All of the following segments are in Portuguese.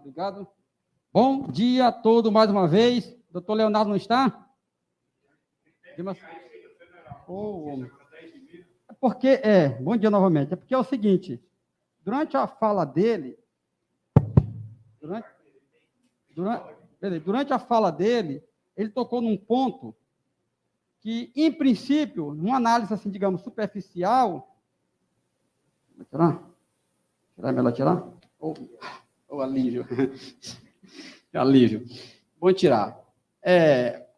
Obrigado. Bom dia a todos mais uma vez. Doutor Leonardo não está? Bom dia novamente. É porque é o seguinte, durante a fala dele, durante a fala dele, ele tocou num ponto que, em princípio, numa análise, assim, digamos, superficial... Tirar? Ou alívio. Alívio. Vou tirar.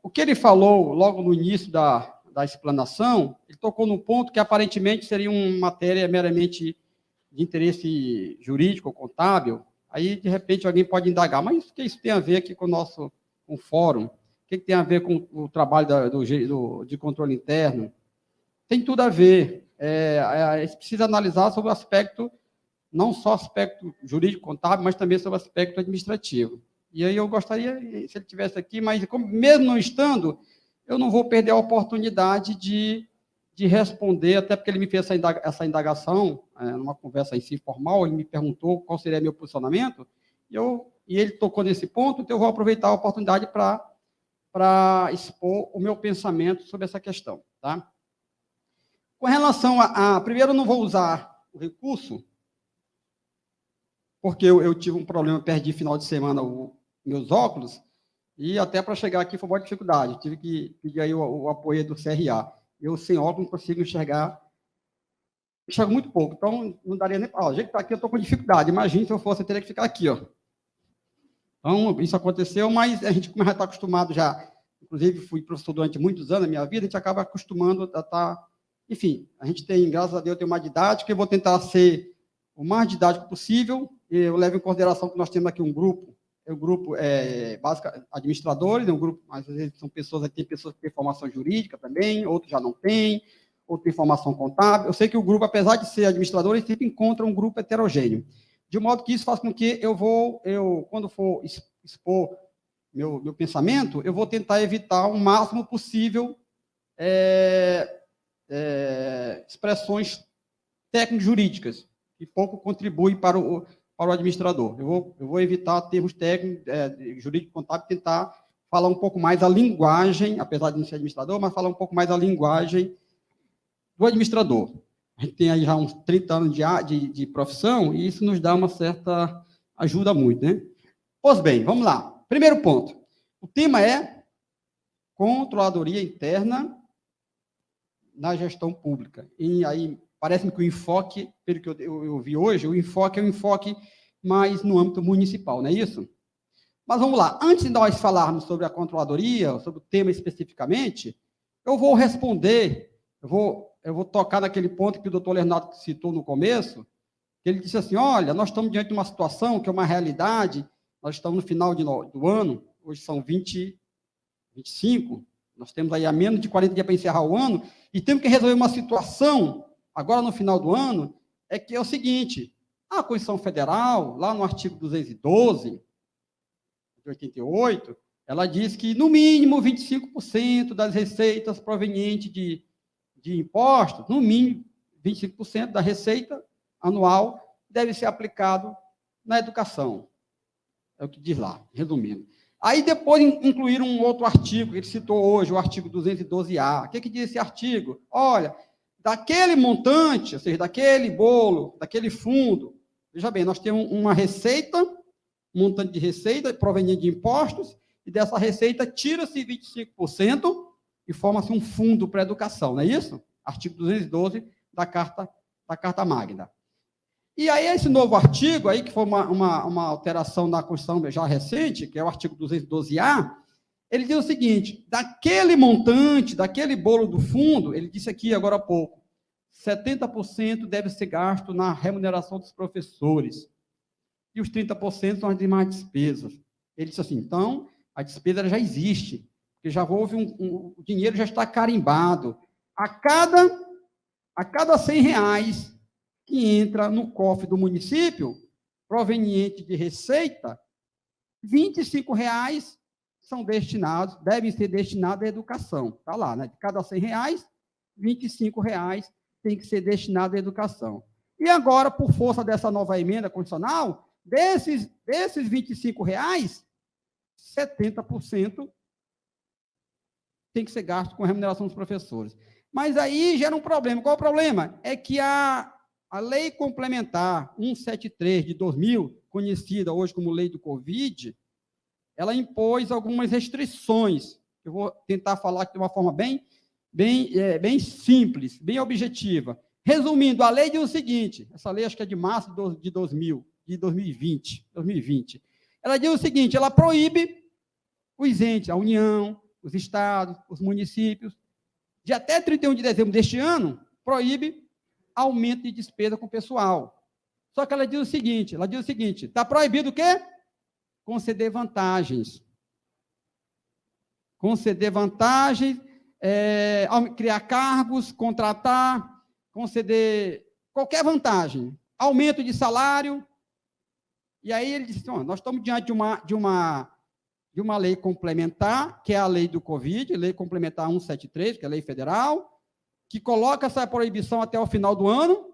O que ele falou logo no início da explanação, ele tocou num ponto que aparentemente seria uma matéria meramente de interesse jurídico ou contábil. Aí, de repente, alguém pode indagar, mas o que isso tem a ver aqui com o fórum? O que tem a ver com o trabalho de controle interno? Tem tudo a ver. A gente precisa analisar sobre o aspecto, não só aspecto jurídico, contábil, mas também sobre o aspecto administrativo. E aí eu gostaria, se ele estivesse aqui, mas mesmo não estando, eu não vou perder a oportunidade de responder, até porque ele me fez essa indagação, numa conversa em si informal, ele me perguntou qual seria meu posicionamento, e ele tocou nesse ponto, então eu vou aproveitar a oportunidade para expor o meu pensamento sobre essa questão. Tá? Com relação primeiro, eu não vou usar o recurso, porque eu tive um problema, perdi final de semana meus óculos, e até para chegar aqui foi uma dificuldade, tive que pedir aí o apoio do CRA. Eu, sem óculos, não consigo enxergo muito pouco, então não daria nem... O jeito que está aqui, eu estou com dificuldade, imagina se eu fosse, eu teria que ficar aqui, ó. Então, isso aconteceu, mas a gente, como já está acostumado já, inclusive fui professor durante muitos anos da minha vida, a gente acaba acostumando a estar... Enfim, a gente tem, graças a Deus, tem uma didática, eu vou tentar ser o mais didático possível, e eu levo em consideração que nós temos aqui um grupo, básico, administradores, um grupo, às vezes são pessoas, tem pessoas que têm formação jurídica também, outros já não têm, outros têm formação contábil. Eu sei que o grupo, apesar de ser administrador, ele sempre encontra um grupo heterogêneo. De modo que isso faz com que quando for expor meu pensamento, eu vou tentar evitar o máximo possível expressões técnico-jurídicas, que pouco contribuem para o administrador. Eu vou evitar termos técnicos, jurídico contábil, tentar falar um pouco mais a linguagem, apesar de não ser administrador, mas falar um pouco mais a linguagem do administrador. A gente tem aí já uns 30 anos de profissão, e isso nos dá uma certa... ajuda muito, né? Pois bem, vamos lá. Primeiro ponto. O tema é controladoria interna na gestão pública. E aí, parece-me que o enfoque, pelo que eu vi hoje, o enfoque é um enfoque mais no âmbito municipal, não é isso? Mas vamos lá. Antes de nós falarmos sobre a controladoria, sobre o tema especificamente, eu vou responder, eu vou tocar naquele ponto que o doutor Leonardo citou no começo, que ele disse assim, olha, nós estamos diante de uma situação que é uma realidade, nós estamos no final do ano, hoje são 25, nós temos aí a menos de 40 dias para encerrar o ano, e temos que resolver uma situação, agora no final do ano, que é o seguinte, a Constituição Federal, lá no artigo 212, de 88, ela diz que, no mínimo, 25% das receitas provenientes de impostos, no mínimo, 25% da receita anual deve ser aplicado na educação. É o que diz lá, resumindo. Aí, depois, incluíram um outro artigo, que ele citou hoje, o artigo 212A. O que diz esse artigo? Olha, daquele montante, ou seja, daquele bolo, daquele fundo, veja bem, nós temos uma receita, um montante de receita proveniente de impostos, e dessa receita tira-se 25% e forma-se um fundo para a educação, não é isso? Artigo 212 da Carta Magna. E aí, esse novo artigo, aí, que foi uma alteração na Constituição já recente, que é o artigo 212A, ele diz o seguinte, daquele montante, daquele bolo do fundo, ele disse aqui agora há pouco, 70% deve ser gasto na remuneração dos professores, e os 30% são as demais despesas. Ele disse assim, então, a despesa já existe, porque já houve o dinheiro já está carimbado. A cada R$100 que entra no cofre do município, proveniente de receita, R$25 são destinados, devem ser destinados à educação. Está lá, né? De cada R$100, R$25 tem que ser destinado à educação. E agora, por força dessa nova emenda constitucional, desses R$ 25, 70% tem que ser gasto com a remuneração dos professores. Mas aí gera um problema. Qual é o problema? É que a lei complementar 173 de 2000, conhecida hoje como lei do Covid, ela impôs algumas restrições. Eu vou tentar falar aqui de uma forma bem simples, bem objetiva. Resumindo, a lei diz o seguinte, essa lei acho que é de março de 2020. Ela diz o seguinte, ela proíbe os entes, a União, os estados, os municípios, de até 31 de dezembro deste ano, proíbe aumento de despesa com o pessoal. Só que ela diz o seguinte, está proibido o quê? Conceder vantagens. Criar cargos, contratar, conceder qualquer vantagem. Aumento de salário. E aí ele disse, nós estamos diante de uma lei complementar, que é a lei do Covid, lei complementar 173, que é a lei federal, que coloca essa proibição até o final do ano,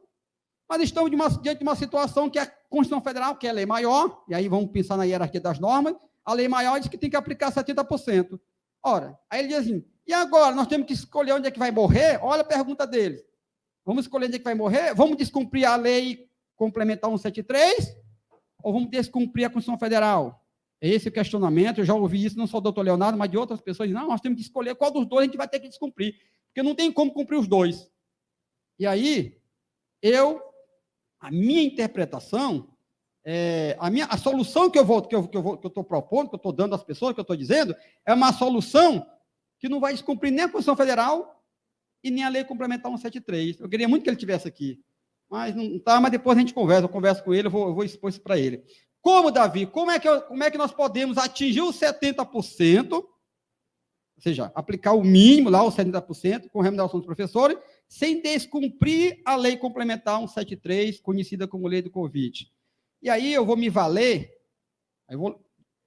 mas estamos diante de uma situação que a Constituição Federal, que é a lei maior, e aí vamos pensar na hierarquia das normas, a lei maior diz que tem que aplicar 70%. Ora, aí ele diz assim, e agora? Nós temos que escolher onde é que vai morrer? Olha a pergunta deles. Vamos escolher onde é que vai morrer? Vamos descumprir a lei complementar 173? Ou vamos descumprir a Constituição Federal? Esse é o questionamento, eu já ouvi isso, não só do Dr. Leonardo, mas de outras pessoas, não, nós temos que escolher qual dos dois a gente vai ter que descumprir, porque não tem como cumprir os dois. E aí, a minha interpretação, a solução que eu estou propondo, que eu estou dando às pessoas, que eu estou dizendo, é uma solução que não vai descumprir nem a Constituição Federal e nem a Lei Complementar 173. Eu queria muito que ele estivesse aqui, mas não está, mas depois a gente conversa, eu converso com ele, eu vou expor isso para ele. Como, Davi? Como é que nós podemos atingir os 70%, ou seja, aplicar o mínimo lá, os 70%, com remuneração dos professores, sem descumprir a Lei Complementar 173, conhecida como Lei do Covid? E aí eu vou me valer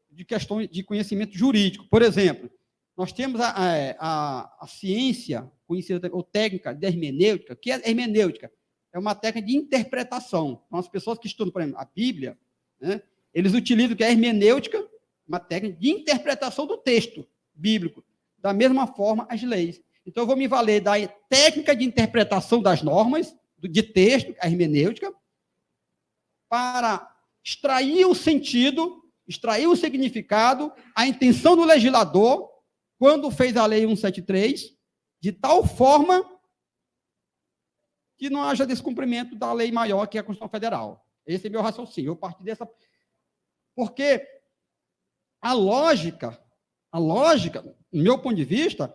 de questões de conhecimento jurídico. Por exemplo, nós temos a ciência conhecida, ou técnica de hermenêutica. O que é hermenêutica? É uma técnica de interpretação. Então, as pessoas que estudam, por exemplo, a Bíblia, né, eles utilizam o que é hermenêutica, uma técnica de interpretação do texto bíblico. Da mesma forma, as leis. Então, eu vou me valer da técnica de interpretação das normas, de texto, a hermenêutica, para extrair o sentido, extrair o significado, a intenção do legislador, quando fez a Lei 173, de tal forma que não haja descumprimento da lei maior, que é a Constituição Federal. Esse é meu raciocínio. Eu parti dessa... Porque a lógica, no meu ponto de vista,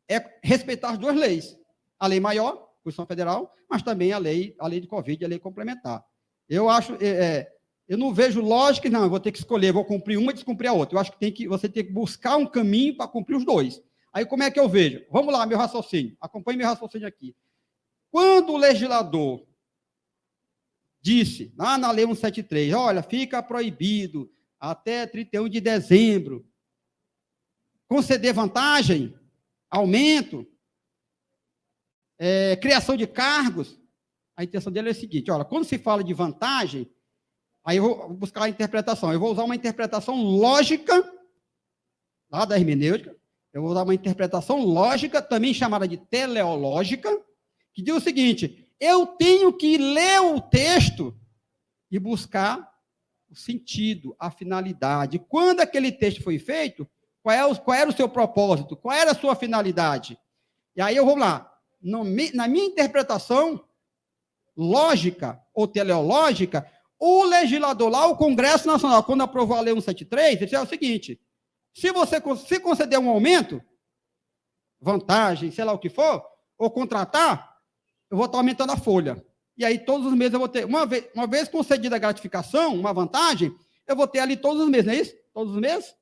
é respeitar as duas leis. A lei maior, Constituição Federal, mas também a lei de Covid e a lei complementar. Eu acho... eu não vejo lógica, não, eu vou ter que escolher, vou cumprir uma e descumprir a outra. Eu acho que você tem que buscar um caminho para cumprir os dois. Aí, como é que eu vejo? Vamos lá, meu raciocínio. Acompanhe meu raciocínio aqui. Quando o legislador disse, lá na Lei 173, olha, fica proibido até 31 de dezembro conceder vantagem, aumento, criação de cargos, a intenção dele é a seguinte, olha, quando se fala de vantagem, aí eu vou buscar a interpretação, eu vou usar uma interpretação lógica, lá da hermenêutica, eu vou usar uma interpretação lógica, também chamada de teleológica, que diz o seguinte, eu tenho que ler o texto e buscar o sentido, a finalidade. Quando aquele texto foi feito, qual era o seu propósito? Qual era a sua finalidade? E aí eu vou lá. Na minha interpretação lógica ou teleológica, o legislador lá, o Congresso Nacional, quando aprovou a Lei 173, ele disse o seguinte, se conceder um aumento, vantagem, sei lá o que for, ou contratar, eu vou estar aumentando a folha. E aí, todos os meses eu vou ter, uma vez concedida a gratificação, uma vantagem, eu vou ter ali todos os meses, não é isso? Todos os meses?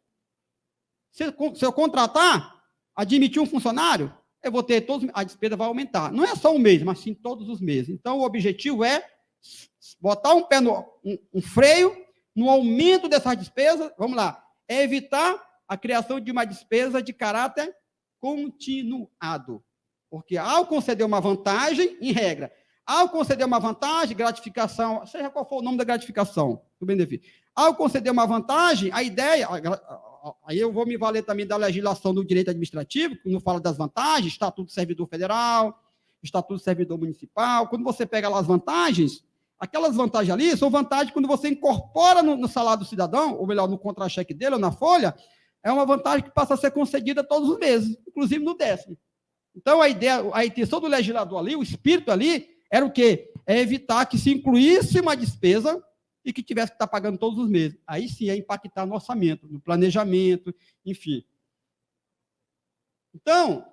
Se eu contratar, admitir um funcionário, eu vou ter todos, a despesa vai aumentar. Não é só um mês, mas sim todos os meses. Então, o objetivo é botar um freio no aumento dessas despesas, vamos lá, é evitar a criação de uma despesa de caráter continuado. Porque ao conceder uma vantagem, em regra, Ao conceder uma vantagem, gratificação, seja qual for o nome da gratificação, do benefício. Ao conceder uma vantagem, a ideia, aí eu vou me valer também da legislação do direito administrativo, quando fala das vantagens, Estatuto do Servidor Federal, Estatuto do Servidor Municipal, quando você pega lá as vantagens, aquelas vantagens ali são vantagens quando você incorpora no salário do cidadão, ou melhor, no contra-cheque dele ou na folha, é uma vantagem que passa a ser concedida todos os meses, inclusive no 10º. Então, a intenção do legislador ali, o espírito ali, era o quê? É evitar que se incluísse uma despesa e que tivesse que estar pagando todos os meses. Aí sim é impactar no orçamento, no planejamento, enfim. Então,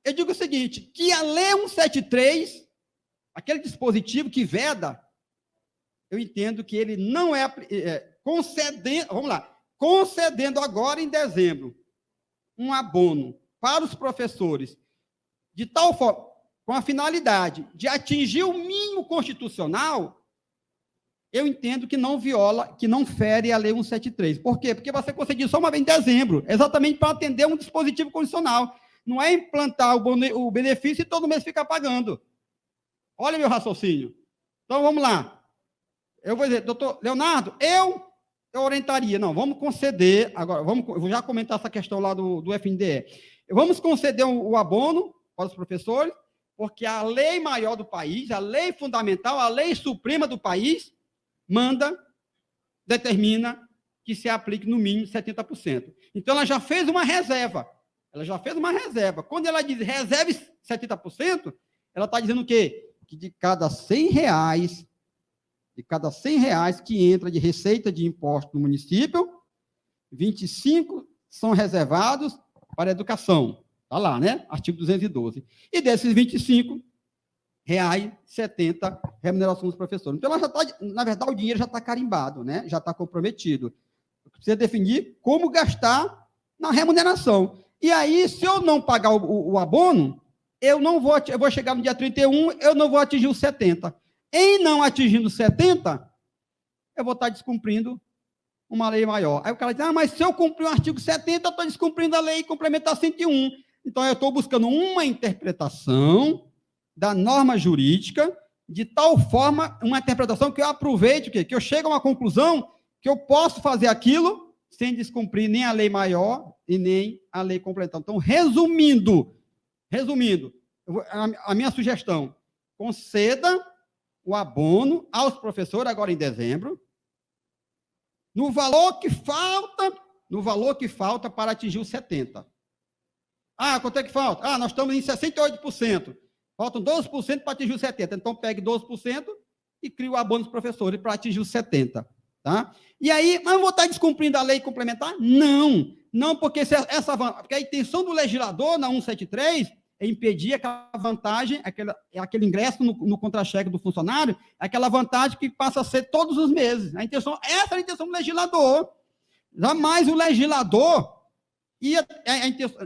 eu digo o seguinte, que a Lei 173, aquele dispositivo que veda, eu entendo que ele não concedendo agora em dezembro um abono para os professores, de tal forma, com a finalidade de atingir o mínimo constitucional, eu entendo que não viola, que não fere a Lei 173. Por quê? Porque vai ser concedido só uma vez em dezembro, exatamente para atender um dispositivo condicional. Não é implantar o benefício e todo mês ficar pagando. Olha meu raciocínio. Então, vamos lá. Eu vou dizer, doutor Leonardo, eu orientaria, não, vamos conceder, agora, eu vou já comentar essa questão lá do FNDE. Vamos conceder o abono para os professores, porque a lei maior do país, a lei fundamental, a lei suprema do país, determina que se aplique no mínimo 70%. Então, ela já fez uma reserva. Quando ela diz reserve 70%, ela está dizendo o quê? Que de cada R$100 que entra de receita de imposto no município, 25 são reservados para a educação. Está lá, né? Artigo 212. E desses R$25, 70 remuneração dos professores. Então, ela já tá, na verdade, o dinheiro já está carimbado, né? Já está comprometido. Precisa definir como gastar na remuneração. E aí, se eu não pagar o abono, eu vou chegar no dia 31, eu não vou atingir os 70. Em não atingindo 70, eu vou estar descumprindo uma lei maior. Aí o cara diz, mas se eu cumprir o artigo 70, eu estou descumprindo a lei complementar 101. Então, eu estou buscando uma interpretação da norma jurídica, de tal forma, uma interpretação que eu aproveite, que eu chegue a uma conclusão que eu posso fazer aquilo sem descumprir nem a lei maior e nem a lei complementar. Então, resumindo, a minha sugestão, conceda o abono aos professores agora em dezembro, no valor que falta para atingir os 70. Quanto é que falta? Nós estamos em 68%. Faltam 12% para atingir os 70%. Então, pegue 12% e crie o abono dos professores para atingir os 70%. Tá? E aí, mas eu vou estar descumprindo a lei complementar? Não, porque porque a intenção do legislador na 173 é impedir aquela vantagem, aquele ingresso no contra-cheque do funcionário, aquela vantagem que passa a ser todos os meses. Essa é a intenção do legislador. Jamais o legislador...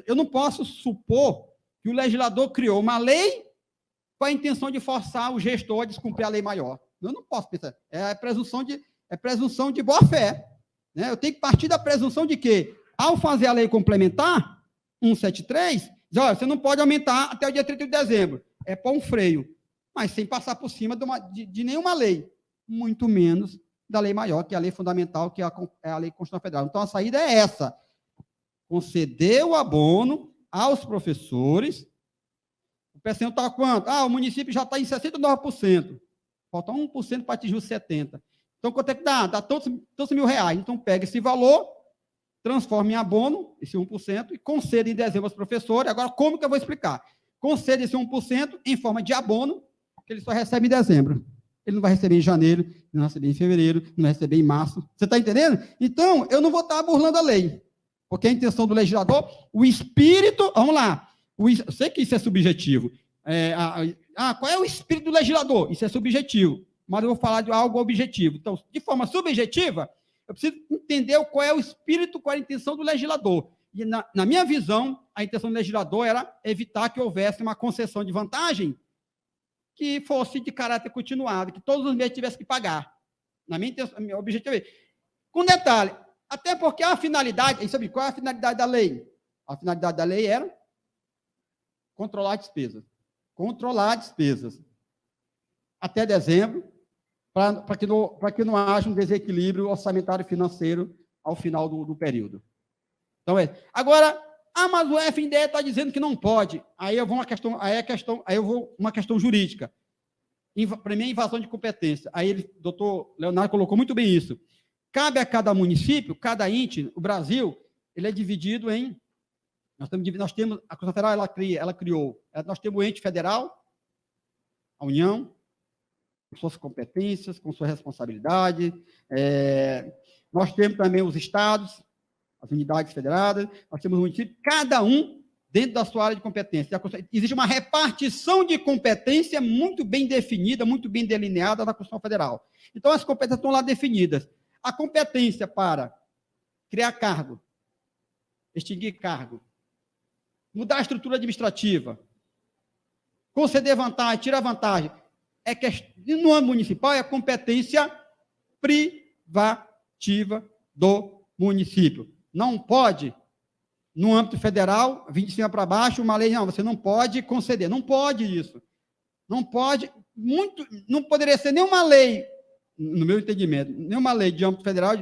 eu não posso supor que o legislador criou uma lei com a intenção de forçar o gestor a descumprir a lei maior. Eu não posso pensar. É presunção de boa-fé. Né? Eu tenho que partir da presunção de que, ao fazer a lei complementar, 173, diz, olha, você não pode aumentar até o dia 31 de dezembro. É pôr um freio, mas sem passar por cima de nenhuma lei, muito menos da lei maior, que é a lei fundamental, que é a lei constitucional federal. Então, a saída é essa. Conceder o abono aos professores. O PCU está quanto? O município já está em 69%. Falta 1% para atingir os 70%. Então, quanto é que dá? Dá tantos R$1.000. Então, pega esse valor, transforma em abono, esse 1%, e concede em dezembro aos professores. Agora, como que eu vou explicar? Concede esse 1% em forma de abono, que ele só recebe em dezembro. Ele não vai receber em janeiro, não vai receber em fevereiro, não vai receber em março. Você está entendendo? Então, eu não vou estar burlando a lei. Porque a intenção do legislador, o espírito... Vamos lá. Eu sei que isso é subjetivo. Qual é o espírito do legislador? Isso é subjetivo. Mas eu vou falar de algo objetivo. Então, de forma subjetiva, eu preciso entender qual é o espírito, qual é a intenção do legislador. E, na minha visão, a intenção do legislador era evitar que houvesse uma concessão de vantagem que fosse de caráter continuado, que todos os meses tivesse que pagar. Na minha intenção, meu objetivo é... Com detalhe, até porque a finalidade... Sabe qual é a finalidade da lei? A finalidade da lei era controlar a despesa. controlar despesas até dezembro, para que não haja um desequilíbrio orçamentário e financeiro ao final do período. Então, agora, mas o FNDE está dizendo que não pode. Aí eu vou uma questão jurídica. Para mim, é invasão de competência. Aí o doutor Leonardo colocou muito bem isso. Cabe a cada município, cada ente, o Brasil, ele é dividido em... Nós temos a Constituição Federal, ela criou, nós temos o ente federal, a União, com suas competências, com sua responsabilidade. Nós temos também os estados, as unidades federadas, nós temos o município, cada um dentro da sua área de competência. Existe uma repartição de competência muito bem definida, muito bem delineada na Constituição Federal. Então, as competências estão lá definidas. A competência para criar cargo, extinguir cargo, mudar a estrutura administrativa, conceder vantagem, tirar vantagem, no âmbito municipal, é a competência privativa do município. Não pode, no âmbito federal, vir de cima para baixo, uma lei, não, você não pode conceder, não pode isso. Não pode, não poderia ser nenhuma lei, no meu entendimento, nenhuma lei de âmbito federal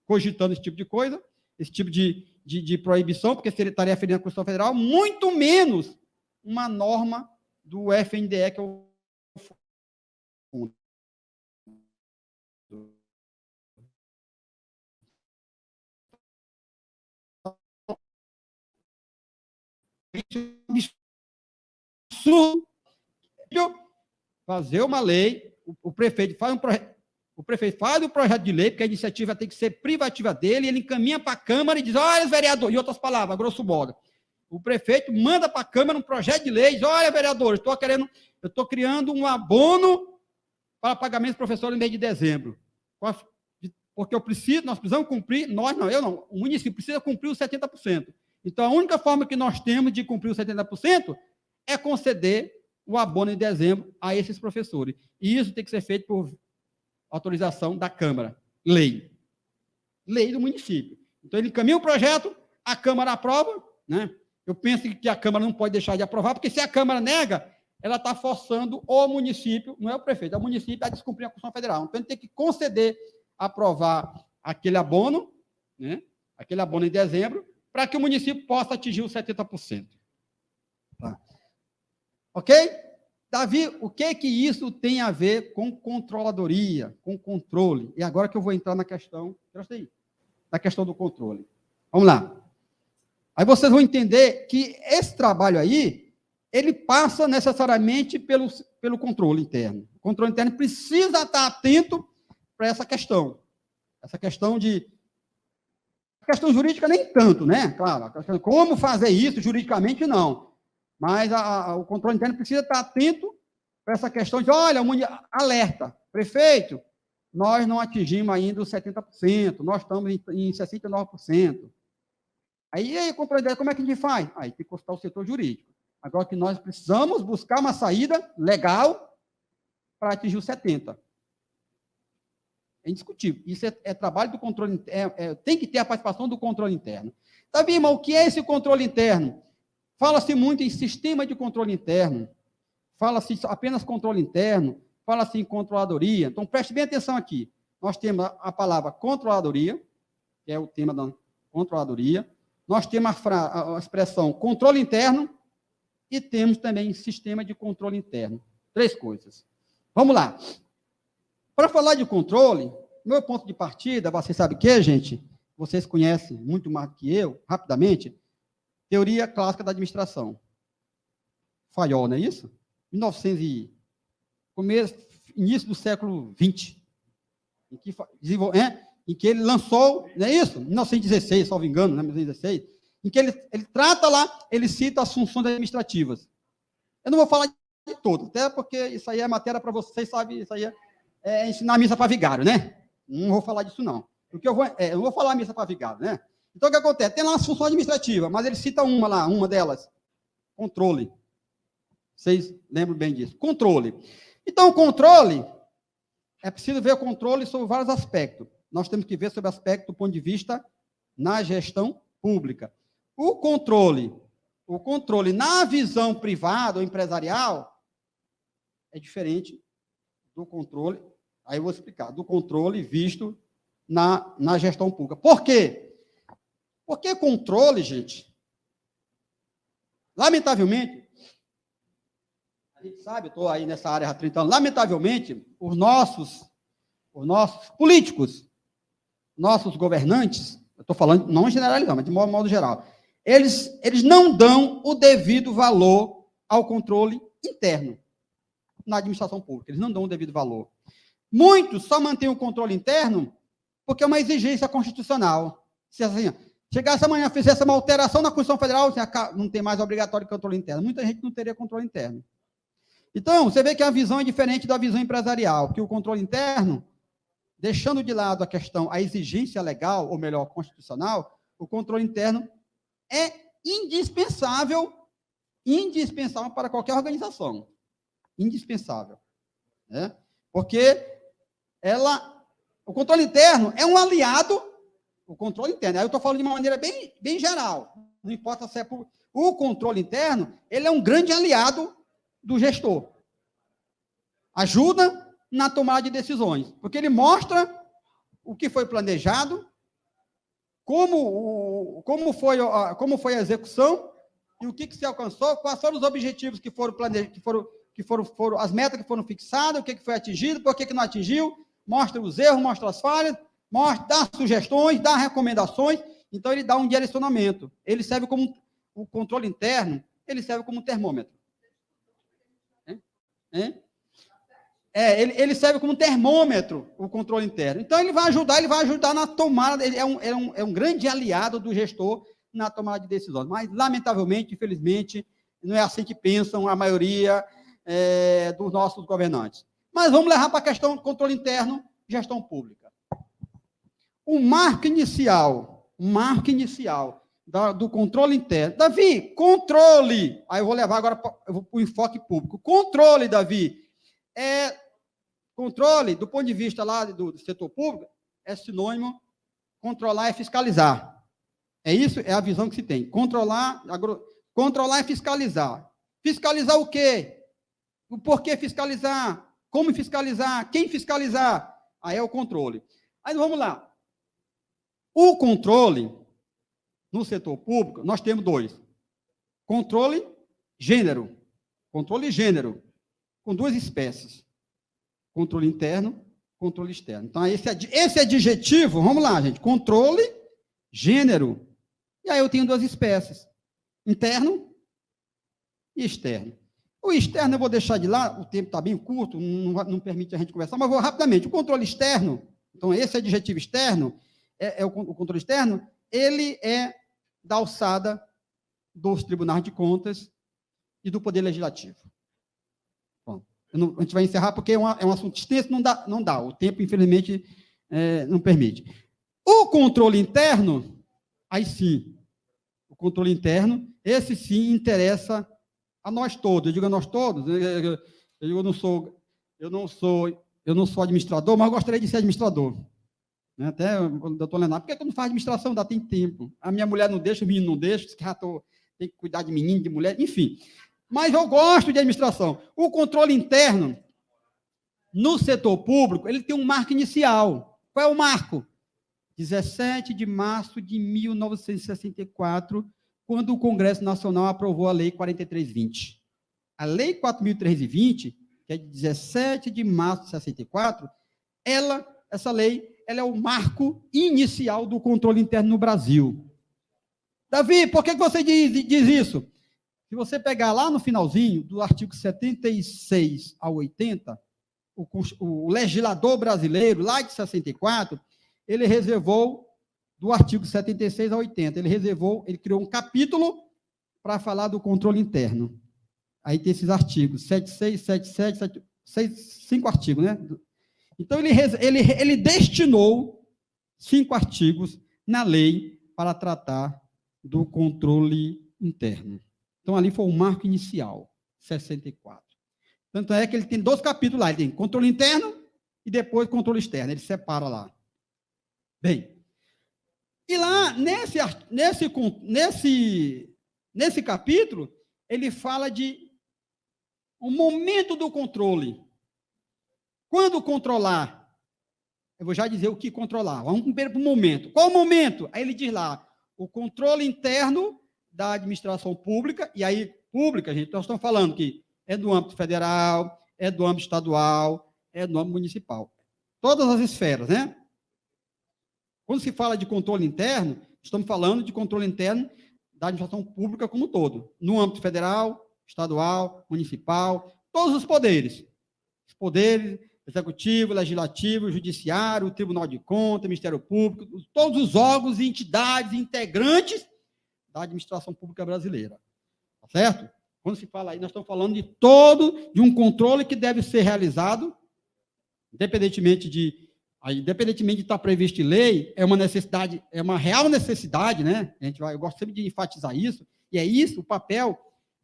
cogitando esse tipo de coisa, esse tipo de proibição, porque seria estaria ferindo a Constituição Federal, muito menos uma norma do FNDE, que é o fundo. Absurdo fazer uma lei, o prefeito faz um projeto de lei, porque a iniciativa tem que ser privativa dele, ele encaminha para a Câmara e diz, olha, vereador, em outras palavras, grosso modo, o prefeito manda para a Câmara um projeto de lei, diz, olha, vereador, eu estou criando um abono para pagamento dos professores no mês de dezembro, porque nós precisamos cumprir, o município precisa cumprir os 70%. Então, a única forma que nós temos de cumprir os 70% é conceder o abono em dezembro a esses professores. E isso tem que ser feito por autorização da Câmara. Lei do município. Então, ele encaminha o projeto, a Câmara aprova, né? Eu penso que a Câmara não pode deixar de aprovar, porque se a Câmara nega, ela está forçando o município, não é o prefeito, é o município a descumprir a Constituição Federal. Então, ele tem que conceder, aprovar aquele abono, né? Aquele abono em dezembro, para que o município possa atingir os 70%. Tá. Ok? Davi, o que isso tem a ver com controladoria, com controle? E agora que eu vou entrar na questão do controle. Vamos lá. Aí vocês vão entender que esse trabalho aí, ele passa necessariamente pelo controle interno. O controle interno precisa estar atento para essa questão. Essa questão a questão jurídica nem tanto, né? Claro, como fazer isso juridicamente, não. Mas o controle interno precisa estar atento para essa questão de, olha, alerta, prefeito, nós não atingimos ainda os 70%, nós estamos em 69%. Aí, o controle interno, como é que a gente faz? Aí tem que consultar o setor jurídico. Agora que nós precisamos buscar uma saída legal para atingir os 70%. É indiscutível. Isso é trabalho do controle interno, tem que ter a participação do controle interno. Tá bem, mas o que é esse controle interno? Fala-se muito em sistema de controle interno, fala-se apenas controle interno, fala-se em controladoria. Então, preste bem atenção aqui. Nós temos a palavra controladoria, que é o tema da controladoria. Nós temos a expressão controle interno e temos também sistema de controle interno. 3 coisas. Vamos lá. Para falar de controle, meu ponto de partida, você sabe o que, gente? Vocês conhecem muito mais do que eu, rapidamente, teoria clássica da administração. Fayol, não é isso? Início do século XX, em que ele lançou, não é isso? 1916, salvo engano, né? 1916, em que ele trata lá, ele cita as funções administrativas. Eu não vou falar de todas, até porque isso aí é matéria para vocês, sabe? Isso aí é ensinar a missa para vigário, né? Não vou falar disso, não. Porque eu não vou falar missa para vigário, né? Então, o que acontece? Tem lá as funções administrativas, mas ele cita uma delas, controle. Vocês lembram bem disso. Controle. Então, o controle, é preciso ver o controle sobre vários aspectos. Nós temos que ver sobre o aspecto do ponto de vista na gestão pública. O controle O controle na visão privada ou empresarial é diferente do controle, aí eu vou explicar, do controle visto na gestão pública. Por quê? Porque controle, gente, lamentavelmente, a gente sabe, eu estou aí nessa área há 30 anos, lamentavelmente, os nossos políticos, nossos governantes, eu estou falando, não generalizando, mas de modo geral, eles não dão o devido valor ao controle interno na administração pública. Eles não dão o devido valor. Muitos só mantêm o controle interno porque é uma exigência constitucional. Se assim, chegasse amanhã, fizesse uma alteração na Constituição Federal, não tem mais obrigatório controle interno. Muita gente não teria controle interno. Então, você vê que a visão é diferente da visão empresarial, que o controle interno, deixando de lado a questão, a exigência legal, ou melhor, constitucional, o controle interno é indispensável para qualquer organização. Indispensável. Né? Porque o controle interno é um aliado, o controle interno, aí eu estou falando de uma maneira bem geral, não importa se é o controle interno, ele é um grande aliado do gestor. Ajuda na tomada de decisões, porque ele mostra o que foi planejado, como foi a execução e o que se alcançou, quais foram os objetivos que foram planejados, foram as metas que foram fixadas, o que foi atingido, por que não atingiu, mostra os erros, mostra as falhas, dá sugestões, dá recomendações, então ele dá um direcionamento. Ele serve como o controle interno, ele serve como um termômetro. Ele serve como um termômetro, o controle interno. Então, ele vai ajudar na tomada, ele é um grande aliado do gestor na tomada de decisões. Mas, lamentavelmente, infelizmente, não é assim que pensam a maioria dos nossos governantes. Mas vamos levar para a questão do controle interno, gestão pública. O marco inicial do controle interno. Davi, controle. Aí eu vou levar agora para o enfoque público. Controle, Davi, controle, do ponto de vista lá do setor público, é sinônimo, controlar é fiscalizar. É isso? É a visão que se tem. Controlar é fiscalizar. Fiscalizar o quê? O porquê fiscalizar? Como fiscalizar? Quem fiscalizar? Aí é o controle. Aí vamos lá. O controle, no setor público, nós temos dois. Controle gênero, com duas espécies. Controle interno, controle externo. Então, esse adjetivo, vamos lá, gente, controle, gênero, e aí eu tenho duas espécies, interno e externo. O externo eu vou deixar de lá, o tempo está bem curto, não permite a gente conversar, mas vou rapidamente. O controle externo, então esse adjetivo externo, o controle externo, ele é da alçada dos tribunais de contas e do Poder Legislativo. A gente vai encerrar porque é um assunto extenso, não dá. O tempo, infelizmente, não permite. O controle interno, aí sim, o controle interno, esse sim interessa a nós todos. Eu digo a nós todos, eu não sou administrador, mas eu gostaria de ser administrador. Até o doutor Leonardo, por que eu não faço administração? Ainda tem tempo. A minha mulher não deixa, o menino não deixa, tem que cuidar de menino, de mulher, enfim. Mas eu gosto de administração. O controle interno, no setor público, ele tem um marco inicial. Qual é o marco? 17 de março de 1964, quando o Congresso Nacional aprovou a Lei 4320. A Lei 4.320, que é de 17 de março de 64, essa lei, ela é o marco inicial do controle interno no Brasil. Davi, por que você diz isso? Se você pegar lá no finalzinho, do artigo 76 ao 80, o legislador brasileiro, lá de 64, ele reservou, do artigo 76 ao 80, ele criou um capítulo para falar do controle interno. Aí tem esses artigos, 76, 77, 5 artigos, né? Então, ele destinou 5 artigos na lei para tratar do controle interno. Então, ali foi o marco inicial, 64. Tanto é que ele tem 2 capítulos lá, ele tem controle interno e depois controle externo, ele separa lá. Bem, e lá, nesse capítulo, ele fala de um momento do controle. Quando controlar? Eu vou já dizer o que controlar. Vamos primeiro para o momento. Qual o momento? Aí ele diz lá, o controle interno da administração pública, e aí, pública, gente, nós estamos falando que é do âmbito federal, é do âmbito estadual, é do âmbito municipal. Todas as esferas, né? Quando se fala de controle interno, estamos falando de controle interno da administração pública como um todo, no âmbito federal, estadual, municipal, todos os poderes. Os poderes executivo, legislativo, judiciário, Tribunal de Contas, Ministério Público, todos os órgãos e entidades integrantes da administração pública brasileira. Tá certo? Quando se fala aí, nós estamos falando de um controle que deve ser realizado, independentemente de estar previsto em lei, é uma necessidade, é uma real necessidade, né? Eu gosto sempre de enfatizar isso, e é isso o papel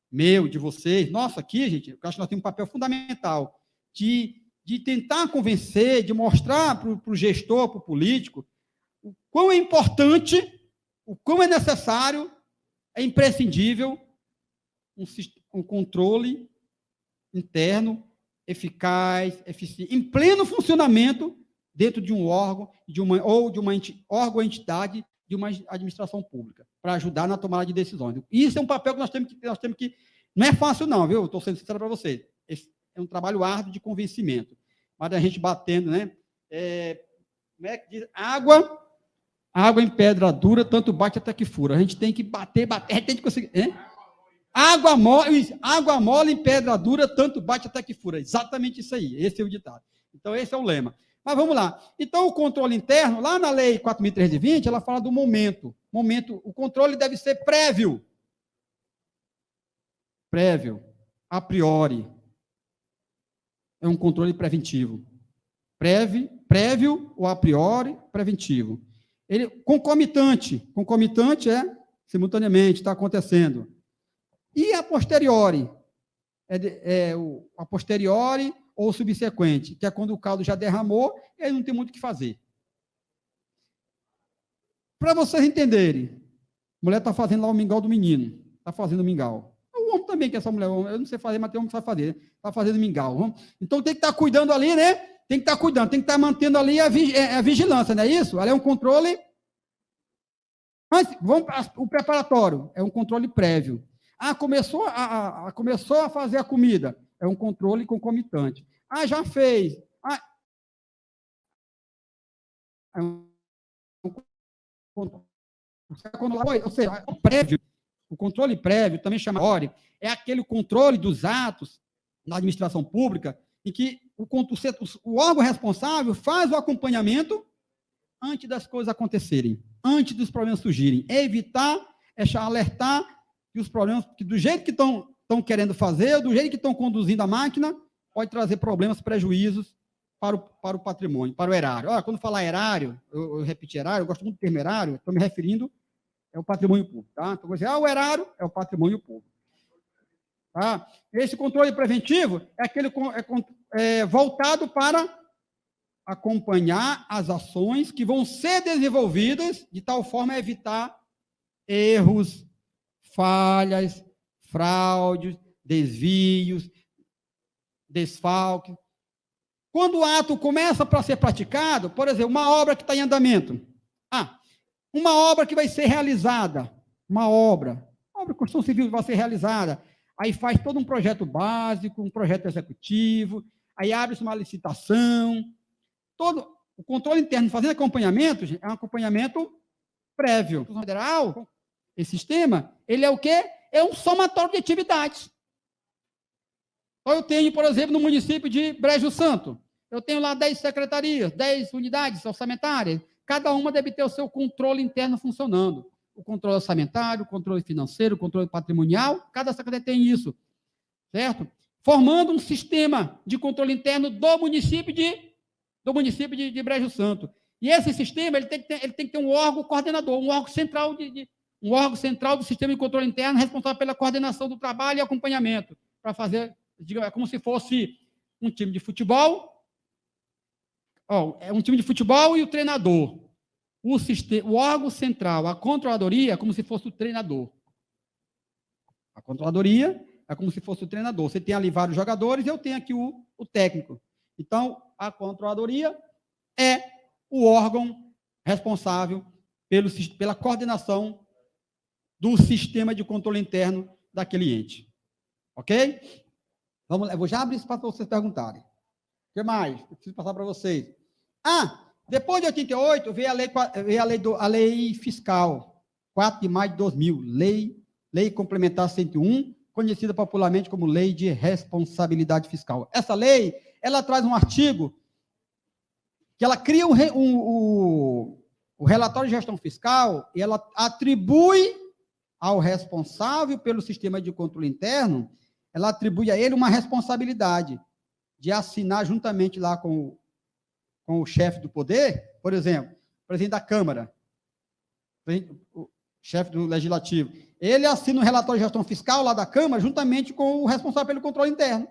meu, de vocês, nosso aqui, gente, eu acho que nós temos um papel fundamental de tentar convencer, de mostrar para o gestor, para o político, o quão é importante, o quão é necessário, é imprescindível um controle interno eficaz, eficiente, em pleno funcionamento dentro de um órgão, órgão ou entidade de uma administração pública, para ajudar na tomada de decisões. Isso é um papel que nós temos que não é fácil não, viu? Estou sendo sincero para vocês. É um trabalho árduo de convencimento. Mas a gente batendo, né? Como é que diz? Água em pedra dura, tanto bate até que fura. A gente tem que bater, a gente tem que conseguir. Hein? Água mole em pedra dura, tanto bate até que fura. Exatamente isso aí. Esse é o ditado. Então, esse é o lema. Mas vamos lá. Então, o controle interno, lá na Lei 4.320, ela fala do momento. O controle deve ser prévio. Prévio. A priori. É um controle preventivo. Prévio ou a priori, preventivo. Ele, concomitante é simultaneamente, está acontecendo. E a posteriori? A posteriori ou subsequente, que é quando o caldo já derramou e aí não tem muito o que fazer. Para vocês entenderem, a mulher está fazendo lá o mingau do menino, está fazendo o mingau. O homem também, que essa mulher, eu não sei fazer, mas tem homem que sabe fazer, está fazendo mingau. Então tem que estar cuidando ali, né? Tem que estar cuidando, tem que estar mantendo ali a vigilância, não é isso? Ela é um controle. Mas vamos para o preparatório, é um controle prévio. Começou a fazer a comida, é um controle concomitante. Já fez. É um ou seja, prévio. O controle prévio, também chama é aquele controle dos atos na administração pública em que o órgão responsável faz o acompanhamento antes das coisas acontecerem, antes dos problemas surgirem. É evitar, alertar que os problemas, que do jeito que estão querendo fazer, do jeito que estão conduzindo a máquina, pode trazer problemas, prejuízos para o patrimônio, para o erário. Quando falar erário, eu repeti erário, eu gosto muito do termo erário, estou me referindo ao patrimônio público. Tá? Então, você, o erário é o patrimônio público. Tá? Esse controle preventivo é aquele voltado para acompanhar as ações que vão ser desenvolvidas de tal forma a evitar erros, falhas, fraudes, desvios, desfalques. Quando o ato começa para ser praticado, por exemplo, uma obra que está em andamento. Uma obra que vai ser realizada, uma obra de construção civil vai ser realizada, aí faz todo um projeto básico, um projeto executivo, aí abre-se uma licitação, todo o controle interno fazendo acompanhamento, é um acompanhamento prévio. O federal, esse sistema, ele é o quê? É um somatório de atividades. Então, eu tenho, por exemplo, no município de Brejo Santo, eu tenho lá 10 secretarias, 10 unidades orçamentárias, cada uma deve ter o seu controle interno funcionando. O controle orçamentário, o controle financeiro, o controle patrimonial, cada secretaria tem isso, certo? Formando um sistema de controle interno do município de Brejo Santo. E esse sistema ele tem que ter um órgão coordenador, um órgão central do sistema de controle interno responsável pela coordenação do trabalho e acompanhamento, para fazer, é como se fosse um time de futebol, é um time de futebol e o treinador. O órgão central, a controladoria, é como se fosse o treinador. A controladoria é como se fosse o treinador. Você tem ali vários jogadores, eu tenho aqui o técnico. Então, a controladoria é o órgão responsável pela coordenação do sistema de controle interno daquele ente. Ok? Vamos lá, eu vou já abrir isso para vocês perguntarem. O que mais? Eu preciso passar para vocês. Depois de 88, veio a lei fiscal, 4 de maio de 2000, lei complementar 101, conhecida popularmente como Lei de Responsabilidade Fiscal. Essa lei, ela traz um artigo que ela cria o relatório de gestão fiscal e ela atribui ao responsável pelo sistema de controle interno, ela atribui a ele uma responsabilidade de assinar juntamente lá com o chefe do poder, por exemplo, o presidente da Câmara, o chefe do Legislativo, ele assina o relatório de gestão fiscal lá da Câmara, juntamente com o responsável pelo controle interno.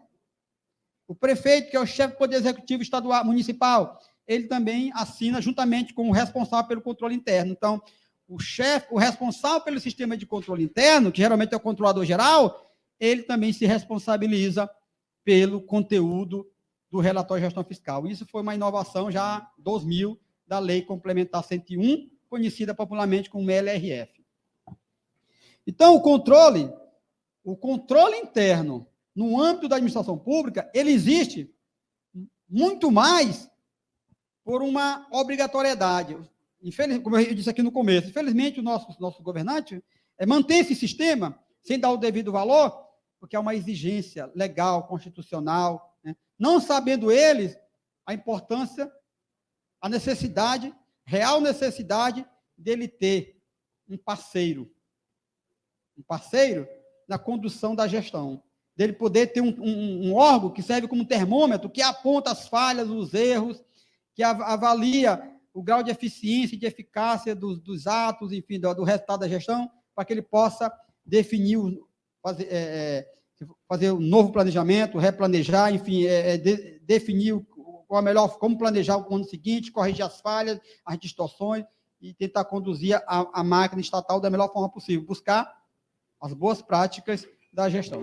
O prefeito, que é o chefe do Poder Executivo Estadual, Municipal, ele também assina juntamente com o responsável pelo controle interno. Então, o responsável pelo sistema de controle interno, que geralmente é o controlador geral, ele também se responsabiliza pelo conteúdo do relatório de gestão fiscal. Isso foi uma inovação já 2000 da Lei Complementar 101, conhecida popularmente como LRF. Então, o controle interno no âmbito da administração pública, ele existe muito mais por uma obrigatoriedade. Como eu disse aqui no começo, infelizmente o nosso governante mantém esse sistema sem dar o devido valor, porque é uma exigência legal, constitucional, né? Não sabendo eles a importância, a necessidade, real necessidade dele ter um parceiro na condução da gestão, dele poder ter um órgão que serve como termômetro, que aponta as falhas, os erros, que avalia o grau de eficiência e de eficácia dos atos, enfim, do resultado da gestão, para que ele possa definir, fazer um novo planejamento, replanejar, enfim, definir como planejar o ano seguinte, corrigir as falhas, as distorções e tentar conduzir a máquina estatal da melhor forma possível, buscar as boas práticas da gestão.